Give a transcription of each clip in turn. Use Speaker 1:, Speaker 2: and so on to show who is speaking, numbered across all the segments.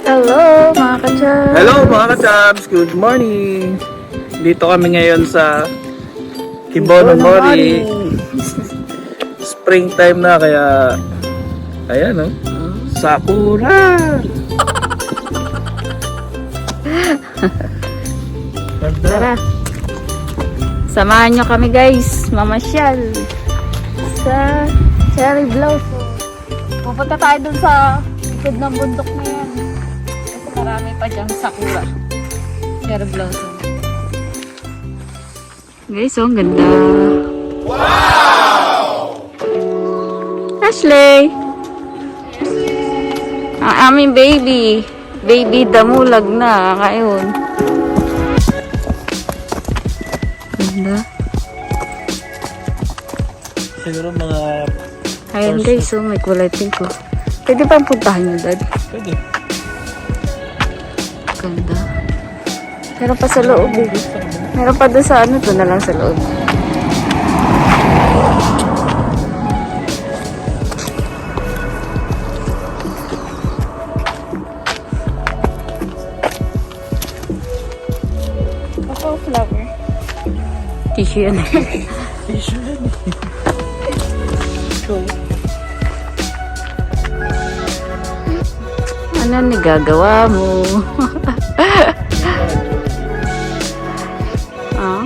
Speaker 1: Hello mga ka-chabs!
Speaker 2: Hello mga ka-chabs! Good morning! Dito kami ngayon sa Kibono Mori. Springtime na kaya ayan Sakura!
Speaker 1: Tara! Samahan nyo kami guys, mamasyal sa cherry blossom. Pupunta tayo dun sa likod ng bundok na yan. Kasi marami pa dyang sakura. Cherry blossom. Guys, ang ganda. Wow! Ashley! Ang aming baby. Baby damulag na ngayon. Ganda.
Speaker 2: Siguro mga...
Speaker 1: Ayan guys, so may kulay pink ko. Pwede bang puntahan nyo, Dad?
Speaker 2: Pwede.
Speaker 1: Ganda. Meron pa sa loob eh. Meron pa doon sa ano, doon na lang sa loob. Ako, flower. Tissue yan.
Speaker 2: Tissue yan.
Speaker 1: Ano ni gagawa mo? Ah?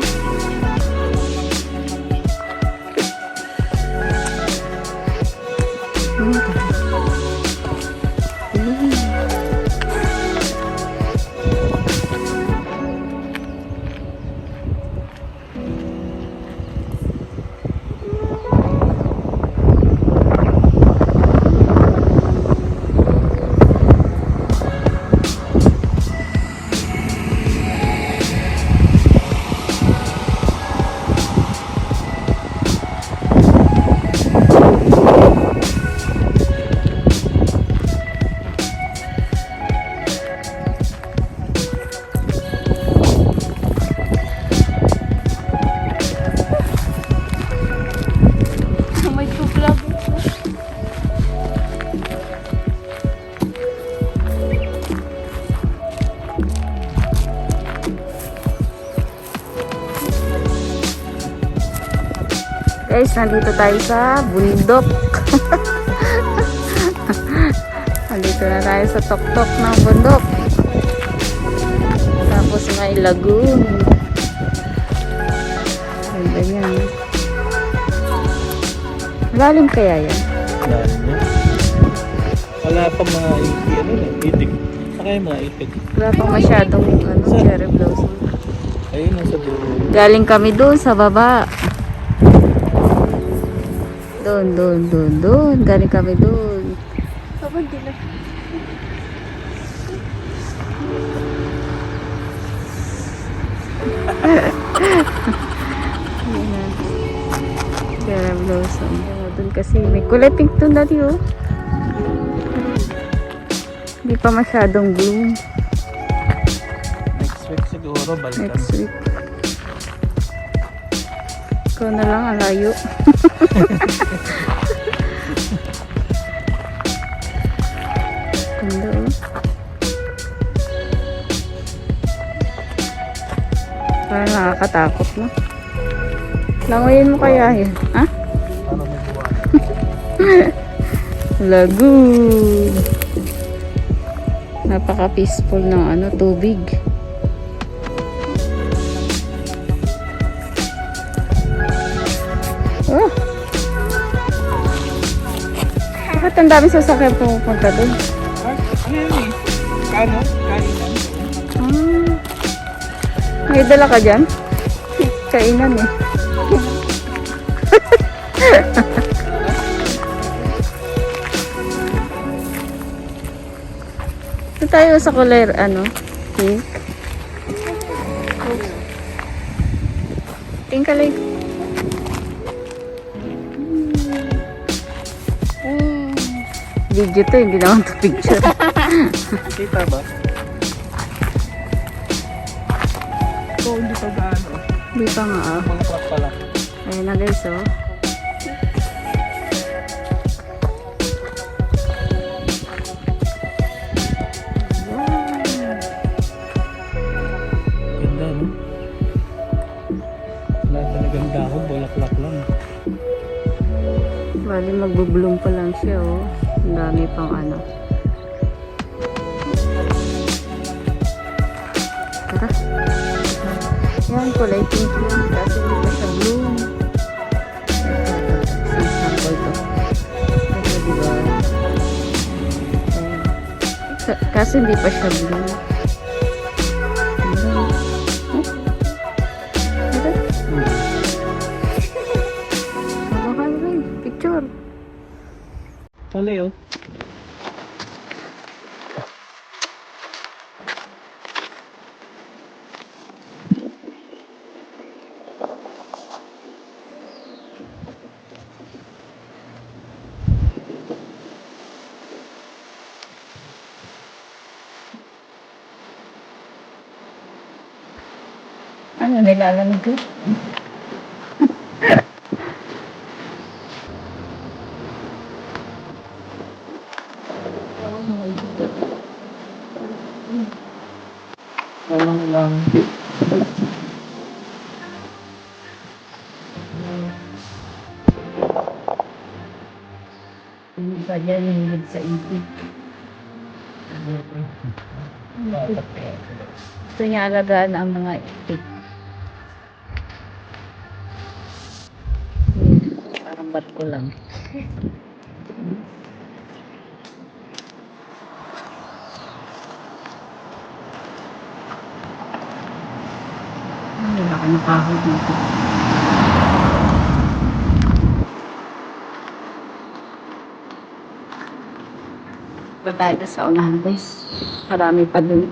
Speaker 1: May tublag. Guys, nandito tayo sa bundok. Nandito na tayo sa tuktok ng bundok. Tapos may lagoon. Ganda yan. Lalim kaya yan?
Speaker 2: Lalim yan. Wala pa mga itik. Saka yung mga itik.
Speaker 1: Wala pa masyadong cherry blossom.
Speaker 2: Ayun, nasa dulo.
Speaker 1: Galing kami doon sa baba. Doon. Galing kami doon. Kapag dila. Cherry blossom. Doon kasi may kulay pink doon dati oh. Hindi pa masyadong bloom.
Speaker 2: Next week siguro, balikan.
Speaker 1: Next week. Ikaw na lang, ang layo. Ganda oh. Parang nakakatakot no? Langoyin mo kaya yan? Ha?
Speaker 2: Ano may buwan?
Speaker 1: Lagoon. Napaka-peaceful ng tubig. Oh. Bakit ang dami sasakyan pumupunta doon?
Speaker 2: Ano yun eh? Kano? Kainan?
Speaker 1: May dala ka dyan? Kainan eh. Ito tayo sa kulay pink. Pink kalay. Video to, hindi naman to picture.
Speaker 2: Kita ba? Ito, hindi pa gaano.
Speaker 1: Hindi pa nga
Speaker 2: Mga truck pala.
Speaker 1: Ayun na guys oh. Bali, magbubloom pa lang siya, oh. Ang dami pang ano. Tara. Yan, kulay pink yan. Kasi hindi pa siya bloom. Isang sample to. Kasi diba? Ayan. Kasi hindi pa siya bloom. Picture.
Speaker 2: Tali oh.
Speaker 1: Ano nilalamig ko?
Speaker 2: Walang lang.
Speaker 1: Hindi pa dyan hingid sa ibig. Gusto niya alagaan ang mga itik. Parang barko lang. Ay, laki ng kahoy dito. Pa tayo sa unahan, guys. Marami pa dun.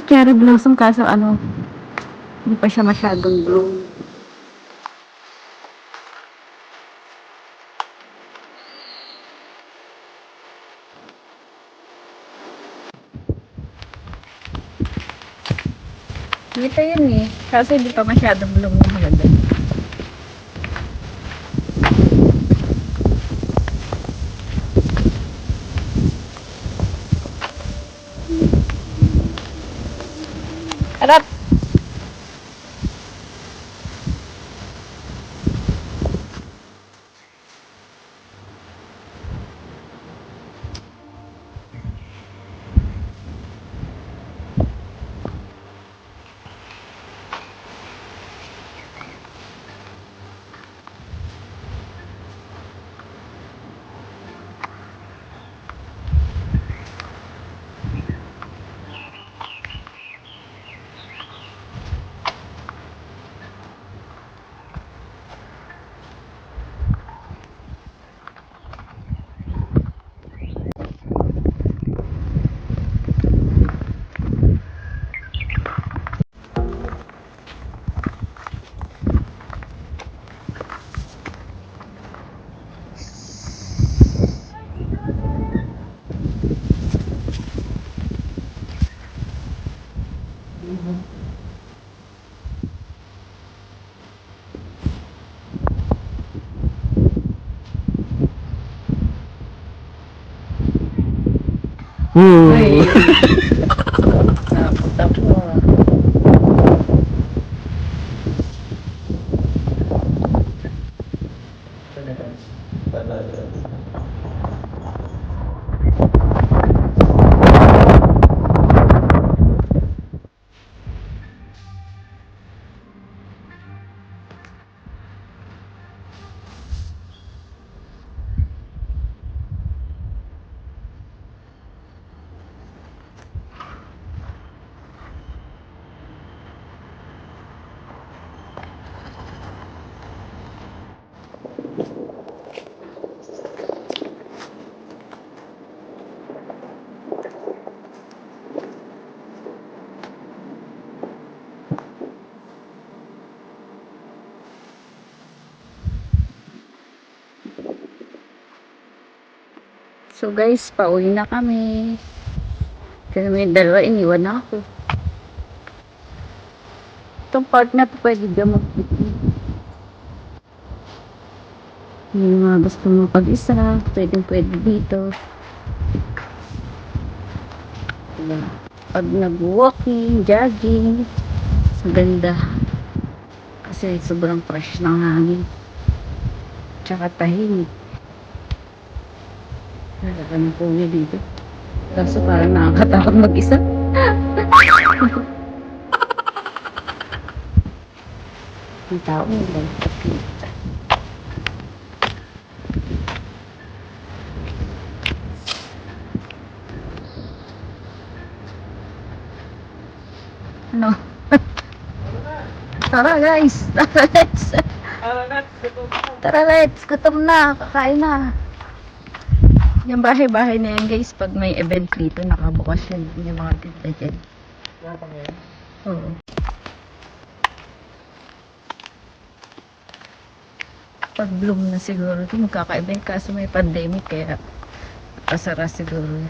Speaker 1: Cherry blossom kaso ano, hindi pa siya masyadong bloom. Dito yun eh. Kasi hindi pa masyadong bloom yung maganda. Harap! Uy! Napunta po. So guys, pauwi na kami. Kasi may dalawa, iniwan na ako. Itong part na to pwede gamot. Yung mga gusto mo pag-isa, pwede dito. Diba? Pag nag-walking, jogging, maganda. Kasi sobrang fresh ng hangin. Tsaka tahimik. Nalaban po niya dito. Kaso parang nakakatakot mag-isa. Ang tao mo lang kapita. Ano? Tara guys! Tara let's! Tara let's! Gutom na! Kakain na! Yung bahay-bahay na yan guys, pag may event dito, nakabukas yun. Yung mga tinda dyan. Oo. Pag bloom na siguro ito, magkaka-event kaso may pandemic kaya nakasara siguro.